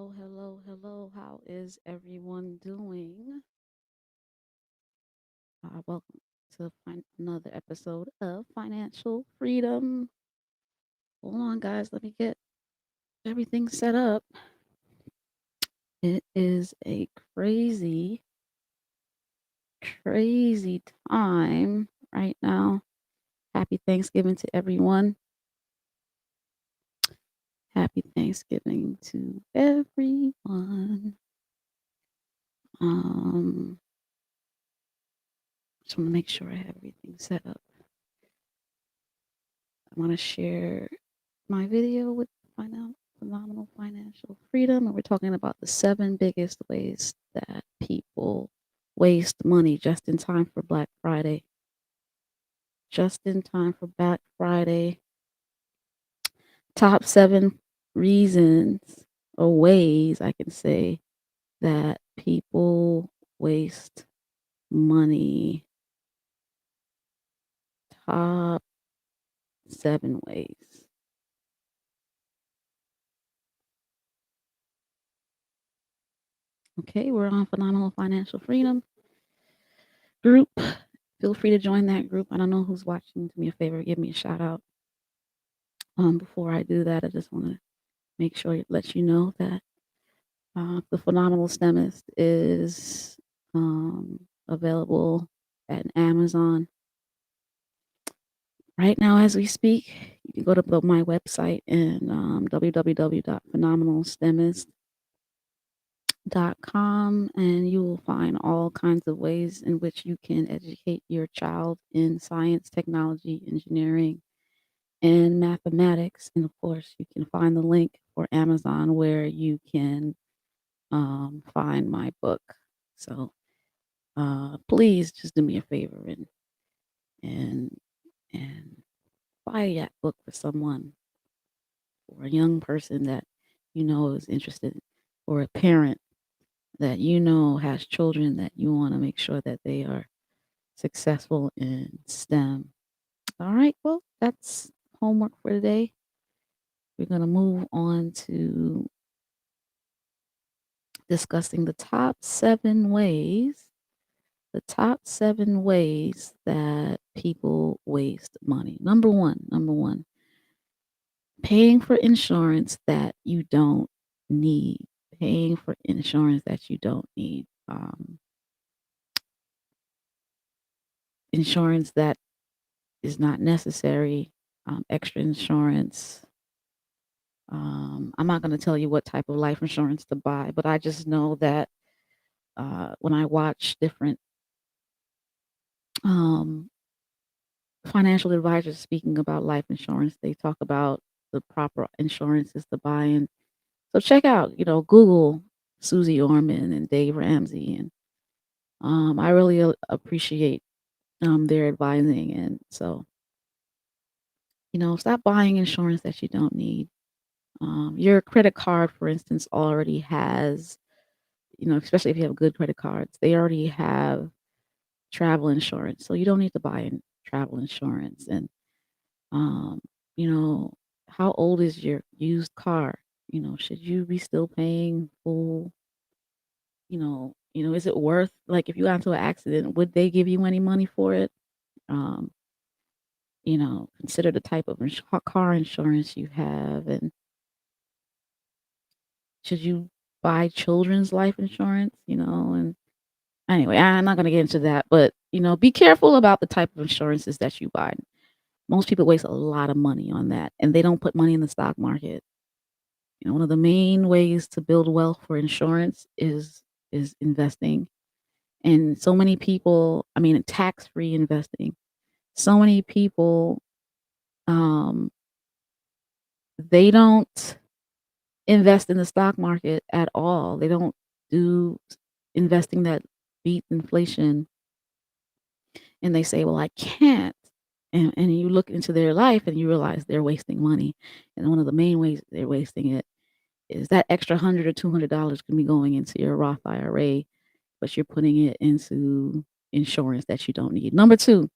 Hello, hello, hello. How is everyone doing? Welcome to another episode of Financial Freedom. Hold on, guys. Let me get everything set up. It is a crazy, crazy time right now. Happy Thanksgiving to everyone. Happy Thanksgiving to everyone. Um, just want to make sure I have everything set up. I want to share my video with phenomenal financial freedom, and we're talking about the 7 biggest ways that people waste money just in time for Black Friday. Just in time for Black Friday. Top 7 reasons or ways I can say that people waste money. Top 7 ways. Okay, we're on Phenomenal Financial Freedom group. Feel free to join that group. I don't know who's watching. Do me a favor, give me a shout out. Before I do that, I just want to make sure let you know that the Phenomenal STEMist is available at Amazon right now as we speak. You can go to my website and www.phenomenalstemist.com, and you will find all kinds of ways in which you can educate your child in science, technology, engineering, and mathematics. And of course, you can find the link for Amazon where you can find my book. So please just do me a favor and and buy that book for someone, or a young person that you know is interested, or a parent that you know has children that you want to make sure that they are successful in STEM. All right, well, that's homework for today. We're going to move on to discussing the top 7 ways that people waste money. Number one, paying for insurance that you don't need. Paying for insurance that you don't need. Insurance that is not necessary. Extra insurance. I'm not going to tell you what type of life insurance to buy, but I just know that when I watch different um, financial advisors speaking about life insurance, they talk about the proper insurances to buy. And so check out, Google Susie Orman and Dave Ramsey. And I really appreciate their advising. And so, stop buying insurance that you don't need. Your credit card, for instance, already has, especially if you have good credit cards, they already have travel insurance. So you don't need to buy travel insurance. And Um, you know, how old is your used car? Should you be still paying full, is it worth, like, if you got into an accident, would they give you any money for it? Um, consider the type of car insurance you have, and should you buy children's life insurance, and anyway, I'm not going to get into that, but be careful about the type of insurances that you buy. Most people waste a lot of money on that, and they don't put money in the stock market. One of the main ways to build wealth for insurance is investing. And so many people, I mean, tax-free investing. So many people, um, they don't invest in the stock market at all. They don't do investing that beats inflation, and they say, "Well, I can't." And you look into their life and you realize they're wasting money. And one of the main ways they're wasting it is that extra $100 or $200 can be going into your Roth IRA, but you're putting it into insurance that you don't need. Number two,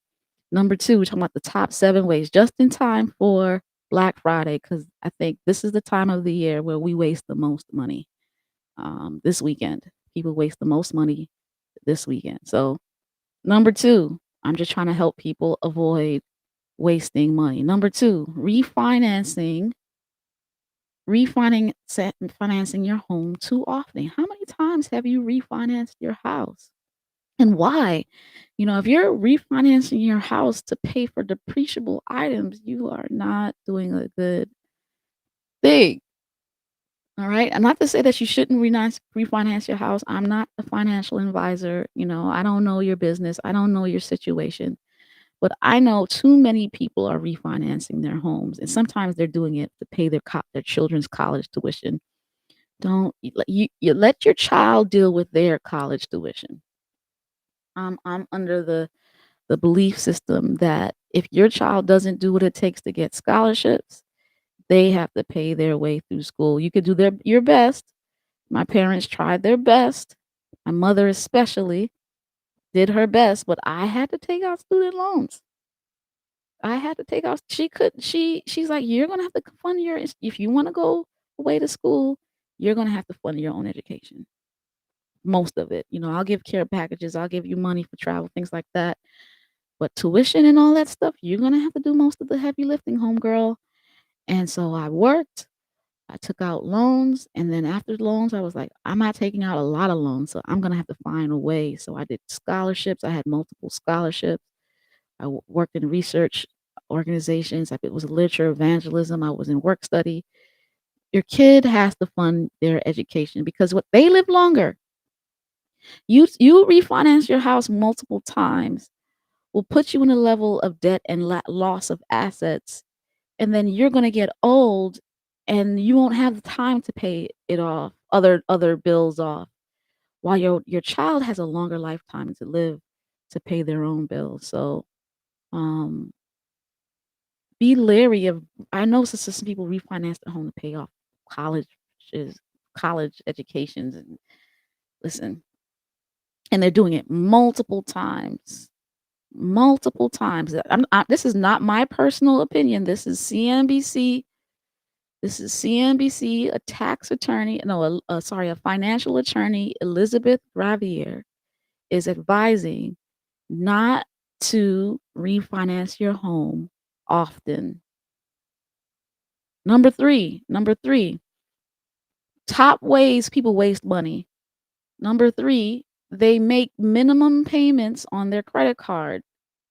we're talking about the top 7 ways just in time for Black Friday, because I think this is the time of the year where we waste the most money. this weekend. People waste the most money this weekend. So, number 2, I'm just trying to help people avoid wasting money. Number 2, financing your home too often. How many times have you refinanced your house? And why? If you're refinancing your house to pay for depreciable items, you are not doing a good thing. All right. And not to say that you shouldn't refinance your house. I'm not a financial advisor. I don't know your business. I don't know your situation. But I know too many people are refinancing their homes, and sometimes they're doing it to pay their children's college tuition. Don't you let your child deal with their college tuition. I'm under the belief system that if your child doesn't do what it takes to get scholarships, they have to pay their way through school. You could do your best. My parents tried their best. My mother especially did her best, but I had to take out student loans. I had to take out she's like, "You're gonna have to fund if you wanna go away to school, you're gonna have to fund your own education." Most of it. I'll give care packages, I'll give you money for travel, things like that. But tuition and all that stuff, you're gonna have to do most of the heavy lifting, homegirl. And so I worked, I took out loans, and then after loans, I was like, I'm not taking out a lot of loans, so I'm gonna have to find a way. So I did scholarships. I had multiple scholarships. Worked in research organizations. It was literature evangelism. I was in work study. Your kid has to fund their education because what they live longer. You refinance your house multiple times will put you in a level of debt and loss of assets, and then you're gonna get old, and you won't have the time to pay it off, other bills off, while your child has a longer lifetime to live to pay their own bills. So, um, be leery of I know some people refinance their home to pay off colleges college educations, and listen, and they're doing it multiple times. Multiple times. This is not my personal opinion. This is CNBC, a tax attorney, no, sorry, a financial attorney, Elizabeth Gravier, is advising not to refinance your home often. Number three, top ways people waste money. Number three, they make minimum payments on their credit card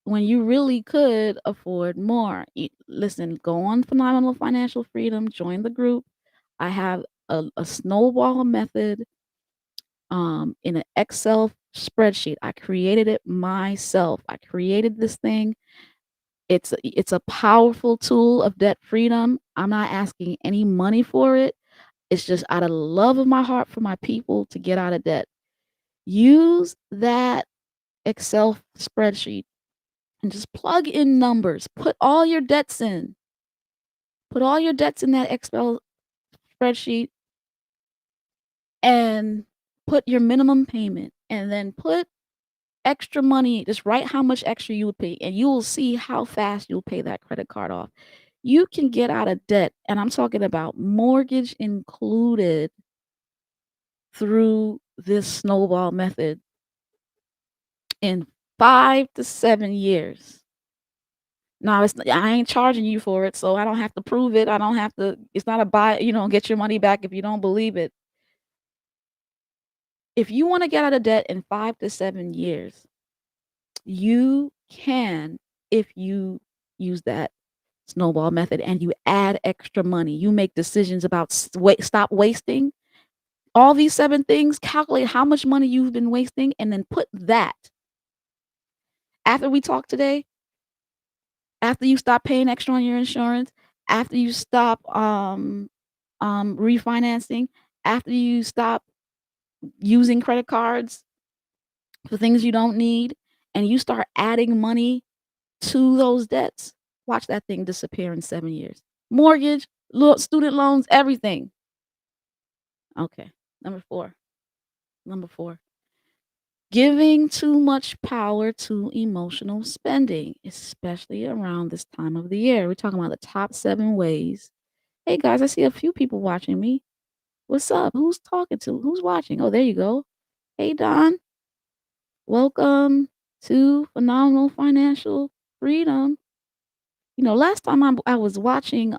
when you really could afford more. Listen, go on Phenomenal Financial Freedom, join the group. I have a snowball method in an Excel spreadsheet. I created it myself. I created this thing. It's a powerful tool of debt freedom. I'm not asking any money for it. It's just out of the love of my heart for my people to get out of debt. Use that Excel spreadsheet and just plug in numbers. Put all your debts in. Put all your debts in that Excel spreadsheet and put your minimum payment and then put extra money. Just write how much extra you would pay, and you will see how fast you'll pay that credit card off. You can get out of debt, and I'm talking about mortgage included, through this snowball method in 5 to 7 years. Now, I ain't charging you for it, so I don't have to prove it. I don't have to it's not a buy, get your money back if you don't believe it. If you wanna get out of debt in 5 to 7 years, you can if you use that snowball method and you add extra money. You make decisions about stop wasting. All these 7 things, calculate how much money you've been wasting, and then put that after we talk today, after you stop paying extra on your insurance, after you stop, refinancing, after you stop using credit cards for things you don't need, and you start adding money to those debts, watch that thing disappear in 7 years. Mortgage, student loans, everything. Okay, number 4. Number 4. Giving too much power to emotional spending, especially around this time of the year. We're talking about the top 7 ways. Hey guys, I see a few people watching me. What's up? Who's talking to? Who's watching? Oh, there you go. Hey, Don. Welcome to Phenomenal Financial Freedom. Last time I was watching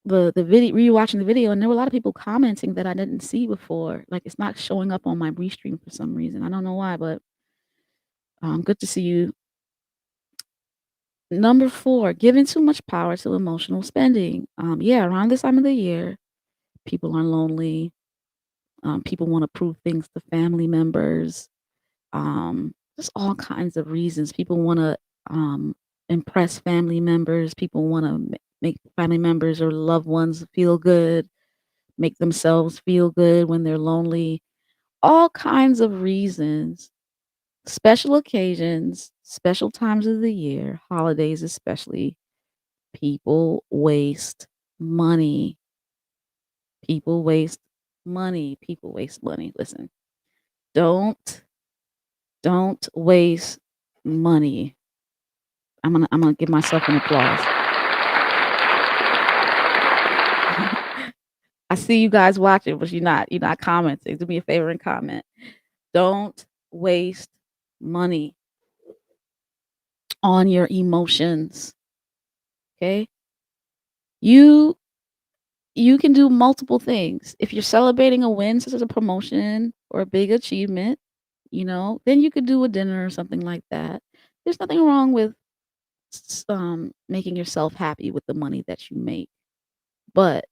the video, rewatching the video, and there were a lot of people commenting that I didn't see before. Like it's not showing up on my restream for some reason. I don't know why, but good to see you. Number 4, giving too much power to emotional spending. Yeah, around this time of the year, people are lonely. People want to prove things to family members. Just all kinds of reasons. People want to impress family members. People want to make family members or loved ones feel good, make themselves feel good when they're lonely. All kinds of reasons, special occasions, special times of the year, holidays especially. People waste money. People waste money. People waste money. Listen, don't don't waste money. I'm gonna give myself an applause. I see you guys watching, but you're not commenting. Do me a favor and comment. Don't waste money on your emotions. Okay? You you can do multiple things. If you're celebrating a win, such as a promotion or a big achievement, then you could do a dinner or something like that. There's nothing wrong with making yourself happy with the money that you make. But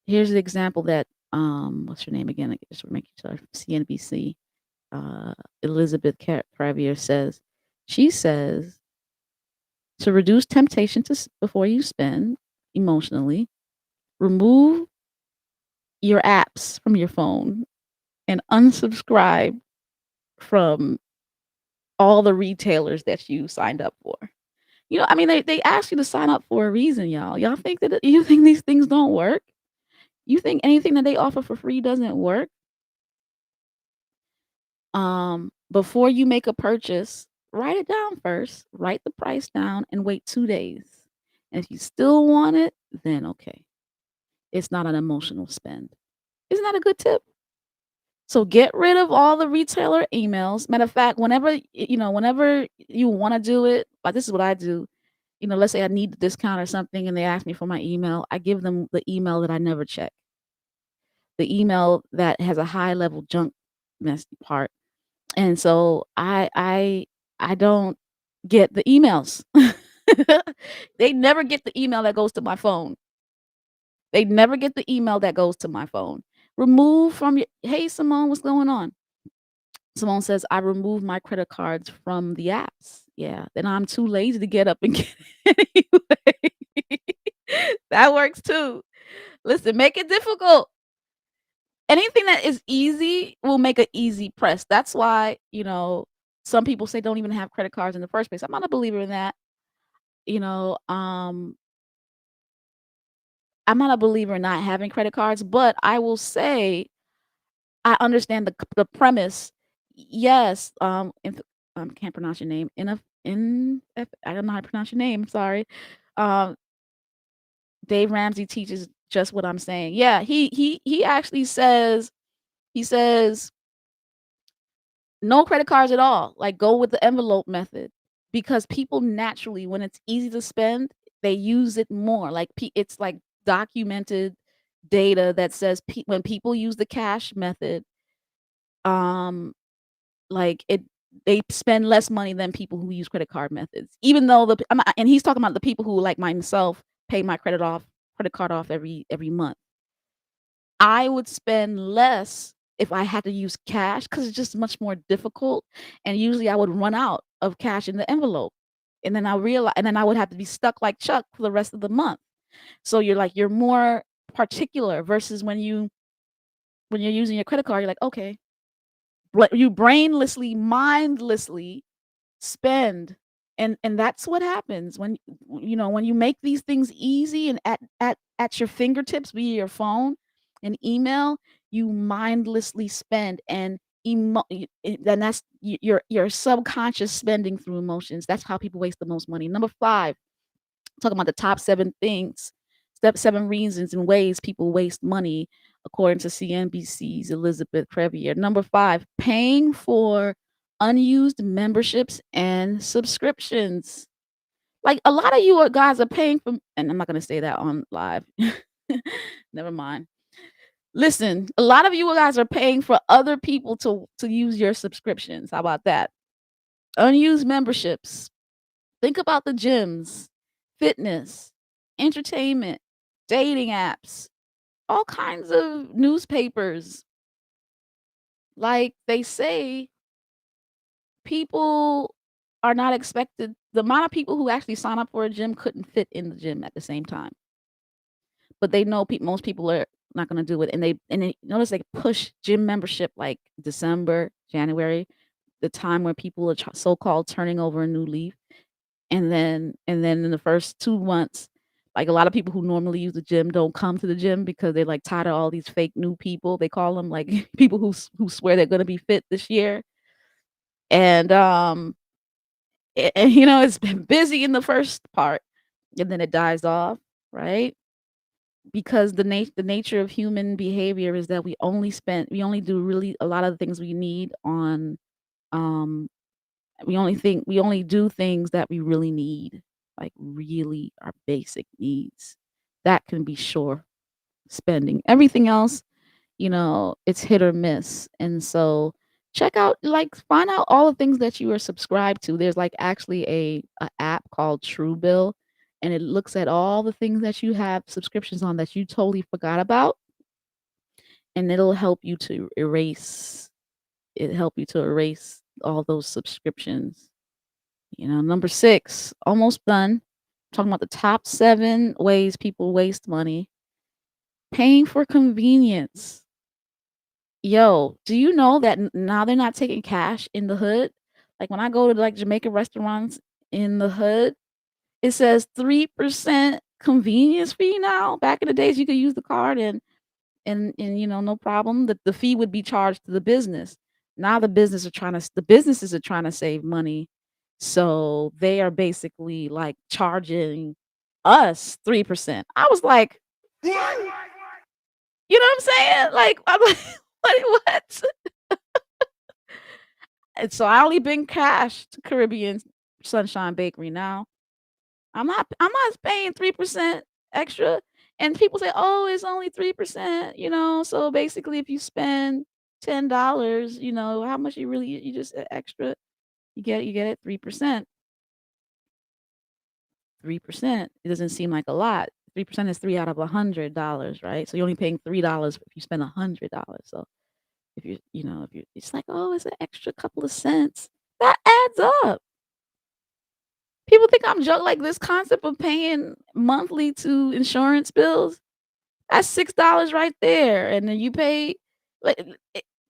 here's the example that what's her name again? I just make sure CNBC. Elizabeth Cravier says. She says to reduce temptation before you spend emotionally, remove your apps from your phone and unsubscribe from all the retailers that you signed up for. I mean, they ask you to sign up for a reason, y'all. Y'all think that you think these things don't work? You think anything that they offer for free doesn't work? Before you make a purchase, write it down first. Write the price down and wait 2 days. And if you still want it, then okay. It's not an emotional spend. Isn't that a good tip? So get rid of all the retailer emails. Matter of fact, whenever you want to do it, like this is what I do. Let's say I need a discount or something and they ask me for my email, I give them the email that I never check. The email that has a high level junk mess part. And so I don't get the emails. They never get the email that goes to my phone. They never get the email that goes to my phone. Remove from your Hey, Simone, what's going on? Simone says, "I remove my credit cards from the apps." Yeah, then I'm too lazy to get up and get it anyway. That works too. Listen, make it difficult. Anything that is easy will make an easy press. That's why, some people say don't even have credit cards in the first place. I'm not a believer in that. You know, um, I'm not a believer in not having credit cards, but I will say I understand the premise. Yes, can't pronounce your name. I don't know how to pronounce your name. Sorry. Um, Dave Ramsey teaches just what I'm saying. Yeah, he actually says he says no credit cards at all. Like go with the envelope method because people naturally, when it's easy to spend, they use it more. Like it's like documented data that says when people use the cash method, um, like they spend less money than people who use credit card methods. Even though and he's talking about the people who like myself pay my credit card off every month. I would spend less if I had to use cash because it's just much more difficult, and usually I would run out of cash in the envelope, and then I would have to be stuck like Chuck for the rest of the month. So you're more particular versus when you're using your credit card, you're like, "Okay." You brainlessly, mindlessly spend, and that's what happens when you make these things easy and at your fingertips via your phone and email, you mindlessly spend and then that's your subconscious spending through emotions. That's how people waste the most money. Number 5, talking about the top 7 things seven reasons and ways people waste money, according to CNBC's Elizabeth Previer. Number 5, paying for unused memberships and subscriptions. Like, a lot of you guys are paying for, and I'm not gonna say that on live. Never mind. Listen, a lot of you guys are paying for other people to use your subscriptions. How about that? Unused memberships. Think about the gyms, fitness, entertainment, dating apps, all kinds of newspapers. Like they say, people are not expected, the amount of people who actually sign up for a gym couldn't fit in the gym at the same time. But they know most people are not gonna do it, and they notice they push gym membership like December, January, the time where people are so-called turning over a new leaf. And then in the first 2 months, like, a lot of people who normally use the gym don't come to the gym because they're, like, tired of all these fake new people. They call them, like, people who swear they're gonna be fit this year. And, it's been busy in the first part, and then it dies off, right? Because the nature of human behavior is that we only do really a lot of the things we need on, um we only do things that we really need, like, really our basic needs. That can be sure spending. Everything else, it's hit or miss, and so find out all the things that you are subscribed to. There's, like, actually a app called Truebill, and it looks at all the things that you have subscriptions on that you totally forgot about, and it'll help you to erase all those subscriptions. Number 6, almost done. Talking about the top 7 ways people waste money. Paying for convenience. Yo, do you know that now they're not taking cash in the hood? Like, when I go to, like, Jamaican restaurants in the hood, it says 3% convenience fee now. Back in the days, you could use the card and no problem. The fee would be charged to the business. Now the businesses are trying to save money, so they are basically, like, charging us 3%. I was like, you know what I'm saying? Like, I'm like, what? And so I only bring cash to Caribbean Sunshine Bakery now. I'm not paying 3% extra, and people say, "Oh, it's only 3%," so basically if you spend $10, how much you just extra, you get it 3%. 3%, it doesn't seem like a lot. 3% is 3 out of $100, right? So you're only paying $3 if you spend $100. So if you it's like, "Oh, it's an extra couple of cents." That adds up. People think I'm joking, like, this concept of paying monthly to insurance bills, that's $6 right there, and then you pay, like,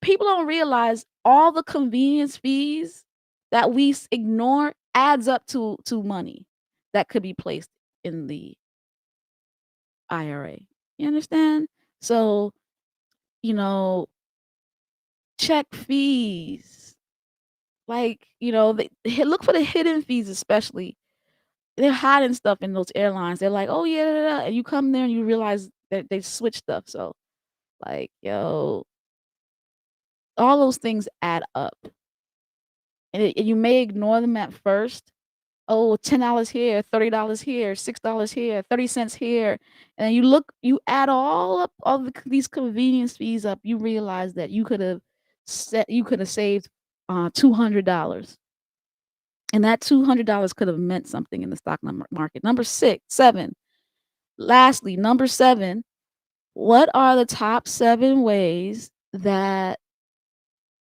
people don't realize all the convenience fees that we ignore adds up to money that could be placed in the IRA. You understand? So, you know, check fees, like, look for the hidden fees especially. They're hiding stuff in those airlines. They're like, "Oh, yeah, da, da, da," and you come there and you realize that they switched stuff. So, like, yo, all those things add up, and you may ignore them at first. Oh, $10 here, $30 here, $6 here, 30 cents here, and you add all up these convenience fees up, you realize that you could have saved, $200, and that $200 could have meant something in the stock market. Number 6, 7. Lastly, number 7, what are the top 7 ways that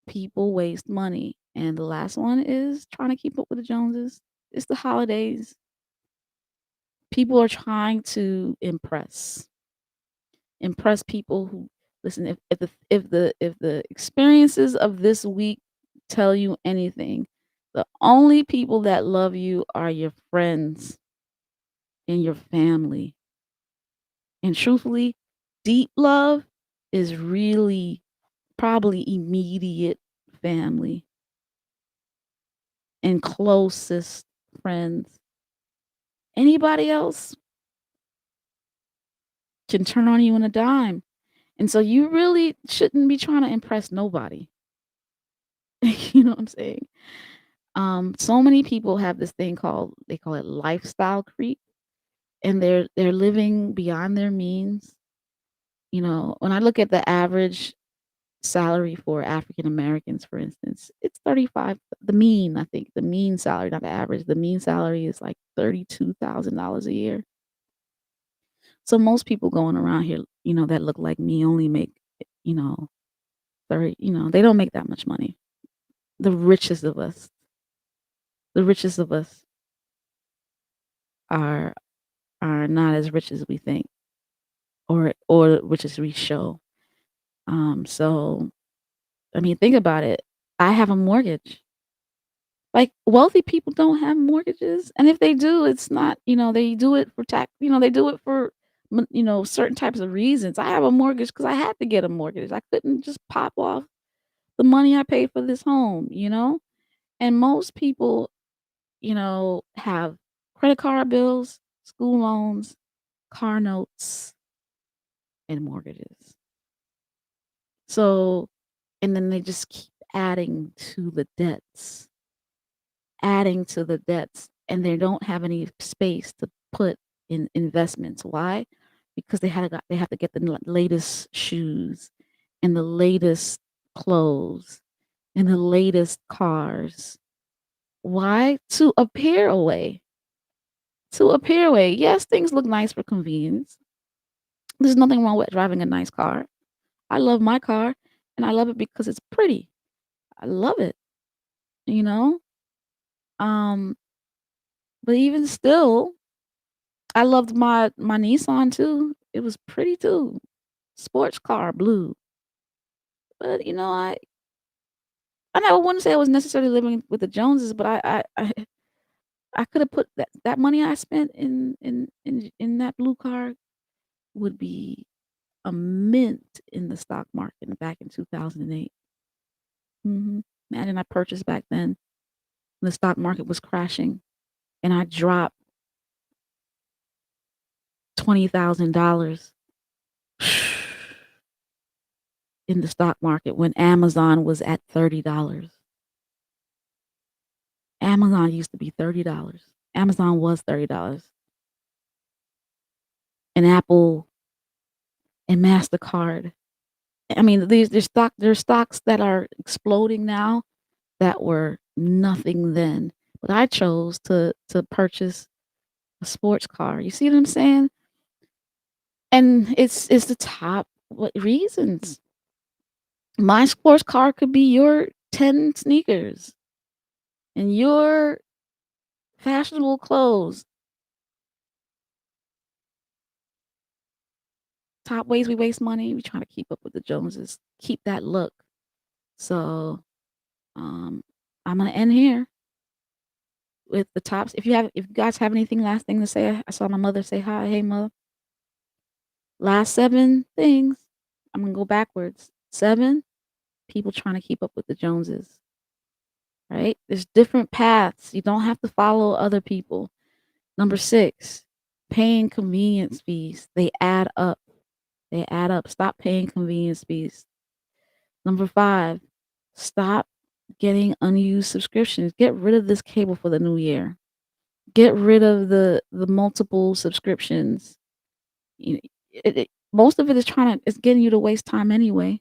people waste money? And the last one is trying to keep up with the Joneses. It's the holidays. People are trying to impress people who listen, if the experiences of this week tell you anything, the only people that love you are your friends and your family. And truthfully, deep love is really probably immediate family and closest friends. Anybody else? can turn on you in a dime. And so you really shouldn't be trying to impress nobody. You know what I'm saying? So many people have this thing called they call it lifestyle creep, and they're living beyond their means. You know, when I look at the average salary for African Americans, for instance, it's 35 the mean, I think, the mean salary, not the average. The mean salary is like $32,000 a year. So most people going around here, that look like me only make, you know, 30, they don't make that much money. The richest of us, the richest of us are are not as rich as we think or rich as we show. So I mean, think about it. I have a mortgage. Like, wealthy people don't have mortgages, and if they do, it's not, they do it for tax, they do it for, certain types of reasons. I have a mortgage because I had to get a mortgage. I couldn't just pop off the money I paid for this home, And most people, have credit card bills, school loans, car notes, and mortgages. So, and then they just keep adding to the debts, and they don't have any space to put in investments. Why? Because they have to get the latest shoes and the latest clothes and the latest cars. Why? To appear away. To appear away. Yes, things look nice for convenience. There's nothing wrong with driving a nice car. I love my car, and I love it because it's pretty. I love it, you know? Um, but even still, I loved my Nissan too. It was pretty too. Sports car, blue. But, I never wouldn't say I was necessarily living with the Joneses, but I could have put that money I spent in that blue car would be a mint in the stock market back in 2008. Mhm. Imagine I purchased back then when the stock market was crashing and I dropped $20,000 in the stock market when Amazon was at $30. Amazon used to be $30. Amazon was $30. And Apple and Mastercard. I mean, there's stocks that are exploding now that were nothing then. But I chose to purchase a sports car. You see what I'm saying? And it's the top what reasons. My sports car could be your 10 sneakers and your fashionable clothes. Top ways we waste money, we trying to keep up with the Joneses, keep that look. So, um, I'm gonna end here with the tops. If you guys have anything last thing to say, I saw my mother say hi. Hey, mother. Last 7 things. I'm gonna go backwards. 7 people trying to keep up with the Joneses, right? There's different paths. You don't have to follow other people. Number 6, paying convenience fees. They add up. They add up. Stop paying convenience fees. Number 5, stop getting unused subscriptions. Get rid of this cable for the new year. Get rid of the multiple subscriptions. You most of it is getting you to waste time anyway.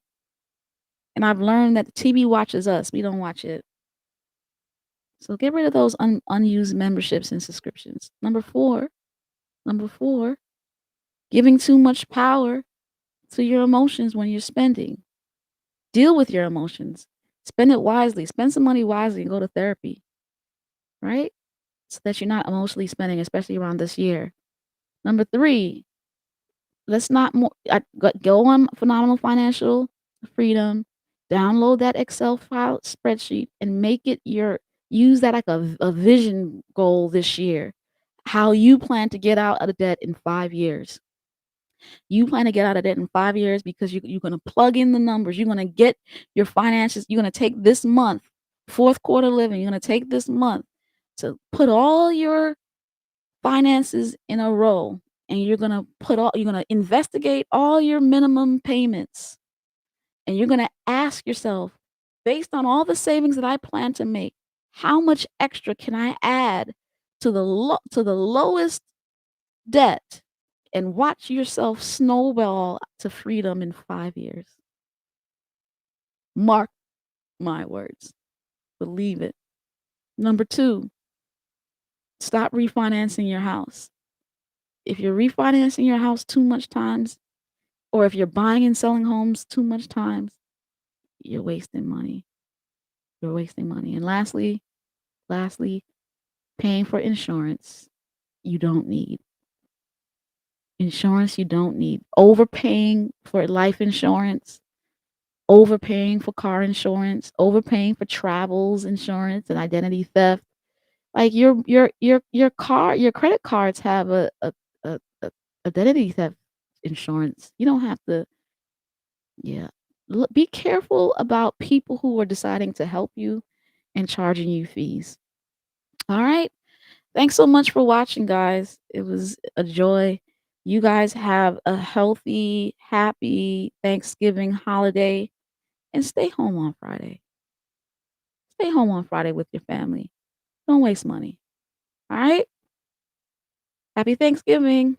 And I've learned that the TV watches us. We don't watch it. So get rid of those unused memberships and subscriptions. Number 4, giving too much power to your emotions when you're spending. Deal with your emotions. Spend it wisely. Spend some money wisely and go to therapy, right? So that you're not emotionally spending, especially around this year. Number 3, let's not more go on Phenomenal Financial Freedom, download that Excel file spreadsheet and make it use that like a vision goal this year. How you plan to get out of the debt in 5 years. You plan to get out of debt in 5 years because you're gonna plug in the numbers. You're gonna get your finances. You're gonna take this month, fourth quarter living. You're gonna take this month to put all your finances in a row and you're gonna investigate all your minimum payments, and you're gonna ask yourself, "Based on all the savings that I plan to make, how much extra can I add to the lowest debt?" And watch yourself snowball to freedom in 5 years. Mark my words. Believe it. Number 2, stop refinancing your house. If you're refinancing your house too much times, or if you're buying and selling homes too much times, you're wasting money. You're wasting money. And lastly, paying for insurance you don't need. Insurance you don't need. Overpaying for life insurance, overpaying for car insurance, overpaying for travels insurance and identity theft. Like your credit cards have a identity theft insurance. You don't have to. Yeah. Be careful about people who are deciding to help you and charging you fees. All right. Thanks so much for watching, guys. It was a joy. You guys have a healthy, happy Thanksgiving holiday and stay home on Friday. Stay home on Friday with your family. Don't waste money. All right. Happy Thanksgiving.